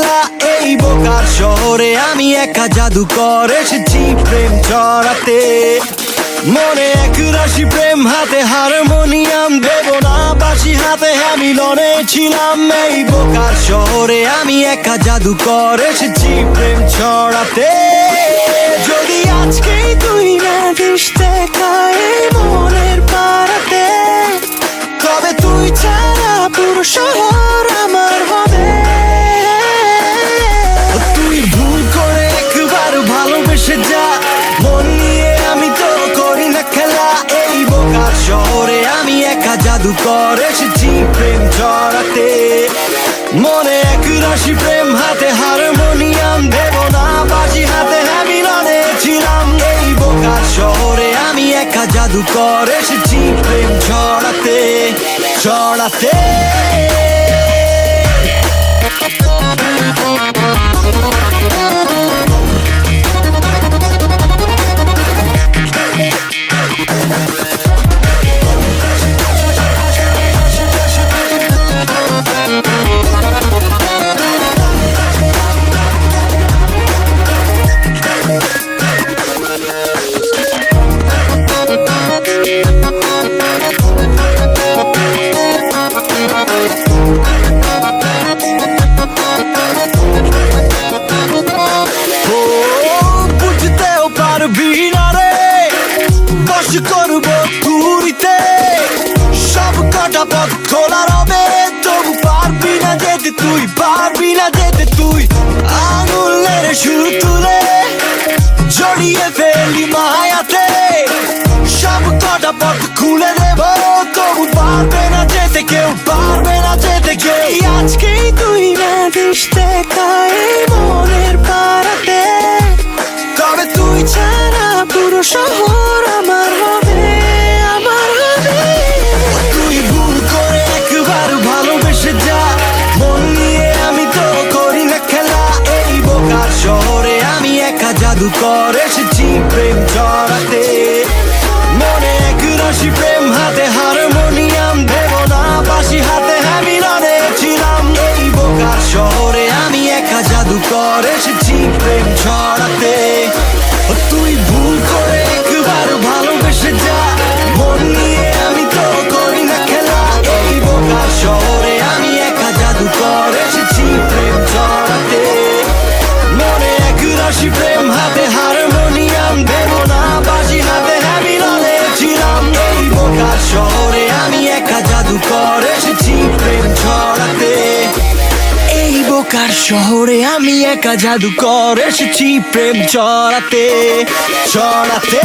খেলা। এই বোকার শহরে আমি একা জাদুকর এসেছি প্রেম ছড়াতে। মনে এক রাশি প্রেম হাতে হারমোনিয়াম, দেব না বাঁশি হাতে মিলনে ছিলাম। এই বোকার শহরে আমি একা জাদুকর এসেছি প্রেম ছড়াতে। যদি আজকেই তুই না দিস দেখা এই মনের পাড়াতে, কবে তুই ছাড়া পুরো শহর আমার হবে। তুই ভুল করে একবার ভালোবেসে যা, মন নিয়ে আমি তো করি না খেলা। এই বোকার শহরে আমি একা জাদুকর এসেছি প্রেম ছড়াতে। মনে এক রাশি প্রেম হাতে হারমোনিয়াম, দেব না বাঁশি হাতে মিলনে ছিলাম। এই বোকার শহরে আমি একা জাদুকর এসেছি প্রেম ছড়াতে ছড়াতে। বুঝতেও পারবি না রে, বস করবো ঘুরিতে। সব কটা পথ খোলা রবে, তবু পারবি না যেতে তুই, পারবি না যেতে তুই। আঙুলের সুর তুলে জড়িয়ে ফেলি মায়াতে, সব কটা পথ খুলে দেব, তবু পারবে না যেতে কেউ, পারবে না যেতে কেউ। আজকেই তুই না দিস দেখা এই মনের পাড়াতে, কবে তুই ছাড়া পুরো শহর আমার হবে, আমার হবে। তুই ভুল করে একবার ভালোবেসে যা, মন নিয়ে আমি তো করি না খেলা। এই বোকার শহরে আমি একা জাদুকর এসেছি প্রেম ছড়াতে। মনে এক রাশি প্রেম হাতে হারমোনিয়াম, দেব না বাঁশি হাতে মিলনে ছিলাম। এই বোকার শহরে আমি একা জাদুকর এসেছি প্রেম ছড়াতে। তুই ভুল করে একবার ভালোবেসে যা, মন নিয়ে আমি তো করি না খেলা। এই বোকার শহরে আমি একা জাদুকর এসেছি প্রেম ছড়াতে। মনে এক রাশি প্রেম হাতে হারমোনিয়াম, দেব না বাঁশি হাতে মিলনে ছিলাম। এই বোকার শহরে আমি একা জাদুকর এসেছি প্রেম ছড়াতে। এই বোকার শহরে আমি একা জাদুকর এসেছি প্রেম ছড়াতে ছড়াতে।